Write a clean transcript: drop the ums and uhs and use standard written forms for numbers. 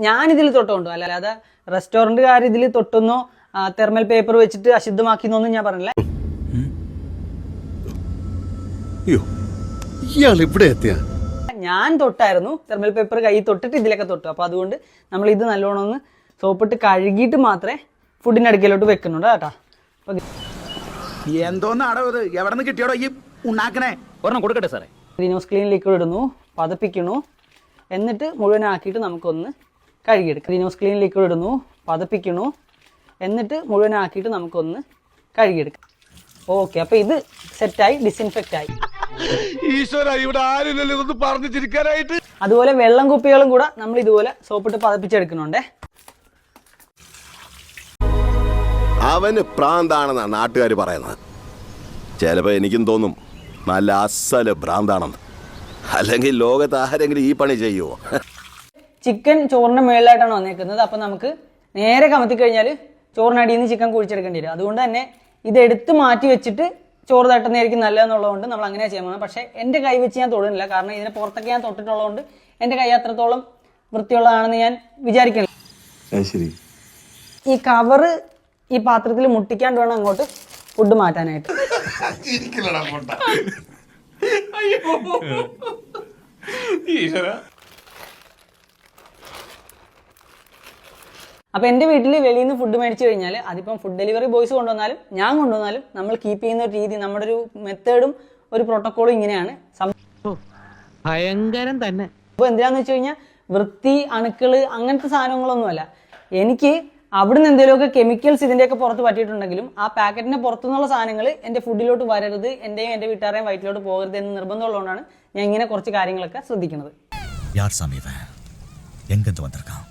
ഞാൻ ഇതിൽ തൊട്ടുകൊണ്ടോ അല്ലാതെ റെസ്റ്റോറൻറ്റുകാർ ഇതിൽ തൊട്ടുന്നോ തെർമൽ പേപ്പർ വെച്ചിട്ട് അശുദ്ധമാക്കിന്നൊന്നും ഞാൻ പറഞ്ഞില്ല. ഞാൻ തൊട്ടായിരുന്നു, തെർമൽ പേപ്പർ കൈ തൊട്ടിട്ട് ഇതിലൊക്കെ തൊട്ടു. അപ്പോൾ അതുകൊണ്ട് നമ്മൾ ഇത് നല്ലോണം ഒന്ന് സോപ്പിട്ട് കഴുകിയിട്ട് മാത്രമേ ഫുഡിൻ്റെ അടുക്കലോട്ട് വെക്കുന്നുണ്ട് കേട്ടോ. എന്തോന്നാടോ ഇത്, എവിടെ നിന്ന് കിട്ടിയോടോ ഈ ഉണ്ടാക്കണേ? ഒരെണ്ണം കൊടുക്കട്ടെ സാറേ. ഗ്രീനോസ് ക്ലീൻ ലിക്വിഡ് ഇടുന്നു, പതപ്പിക്കണു, എന്നിട്ട് മുഴുവനാക്കിയിട്ട് നമുക്കൊന്ന് കഴുകിയെടുക്കാം. ഗ്രീനോസ് ക്ലീൻ ലിക്വിഡ് ഇടുന്നു, പതപ്പിക്കണു, എന്നിട്ട് മുഴുവനാക്കിയിട്ട് നമുക്കൊന്ന് കഴുകിയെടുക്കാം. ഓക്കെ, അപ്പോൾ ഇത് സെറ്റായി, ഡിസിൻഫെക്റ്റ് ആയി. അതുപോലെ വെള്ളം കുപ്പികളും കൂടെ നമ്മൾ ഇതുപോലെ സോപ്പിട്ട് പതപ്പിച്ചെടുക്കുന്നുണ്ടേ. അവന് പ്രാന്താണെന്നാണ് നാട്ടുകാർ പറയുന്നത്. ചിലപ്പോൾ എനിക്കും തോന്നും നല്ല അസല് ഭ്രാന്താണെന്ന്. അല്ലെങ്കിൽ ലോകത്ത് ആരെങ്കിലും ഈ പണി ചെയ്യുമോ? ചിക്കൻ ചോറിന്റെ മേളിലായിട്ടാണ് വന്നേക്കുന്നത്. അപ്പം നമുക്ക് നേരെ കമത്തി കഴിഞ്ഞാൽ ചോറിനടിയിൽ നിന്ന് ചിക്കൻ കുഴിച്ചെടുക്കേണ്ടി വരും. അതുകൊണ്ട് തന്നെ ഇതെടുത്ത് മാറ്റി വെച്ചിട്ട് ചോറ് തട്ടുന്നതായിരിക്കും നല്ലതെന്നുള്ളതുകൊണ്ട് നമ്മൾ അങ്ങനെ ചെയ്യാൻ പോകുന്നത്. പക്ഷേ എൻ്റെ കൈ വെച്ച് ഞാൻ തൊടുന്നില്ല, കാരണം ഇതിനെ പുറത്തൊക്കെ ഞാൻ തൊട്ടിട്ടുള്ളതുകൊണ്ട് എൻ്റെ കൈ അത്രത്തോളം വൃത്തിയുള്ളതാണെന്ന് ഞാൻ വിചാരിക്കുന്നില്ല. ഈ കവറ് ഈ പാത്രത്തിൽ മുട്ടിക്കാണ്ട് വേണം അങ്ങോട്ട് ഫുഡ് മാറ്റാനായിട്ട്. അപ്പൊ എന്റെ വീട്ടിൽ വെളിയിൽ നിന്ന് ഫുഡ് മേടിച്ചു കഴിഞ്ഞാൽ അതിപ്പം ഫുഡ് ഡെലിവറി ബോയ്സ് കൊണ്ടുവന്നാലും ഞാൻ കൊണ്ടുവന്നാലും നമ്മൾ കീപ്പ് ചെയ്യുന്ന ഒരു രീതി, നമ്മുടെ ഒരു മെത്തേഡും ഒരു പ്രോട്ടോക്കോളും ഇങ്ങനെയാണ്. ഭയങ്കരം തന്നെ. അപ്പോൾ എന്തിനാന്ന് വെച്ച് കഴിഞ്ഞാൽ വൃത്തി, അണുക്കള് അങ്ങനത്തെ സാധനങ്ങളൊന്നുമല്ല. എനിക്ക് അവിടുന്ന് എന്തെങ്കിലുമൊക്കെ കെമിക്കൽസ് ഇതിൻ്റെയൊക്കെ പുറത്ത് പറ്റിയിട്ടുണ്ടെങ്കിലും ആ പാക്കറ്റിന്റെ പുറത്തുനിന്നുള്ള സാധനങ്ങൾ എൻ്റെ ഫുഡിലോട്ട് വരരുത്, എൻ്റെയും എൻ്റെ വീട്ടുകാരെയും വയറ്റിലോട്ട് പോകരുത് എന്ന് നിർബന്ധമുള്ളതുകൊണ്ടാണ് ഞാൻ ഇങ്ങനെ കുറച്ച് കാര്യങ്ങളൊക്കെ ശ്രദ്ധിക്കുന്നത്. யார் சாமி இவன்? எங்கிருந்து வந்திருக்கான்?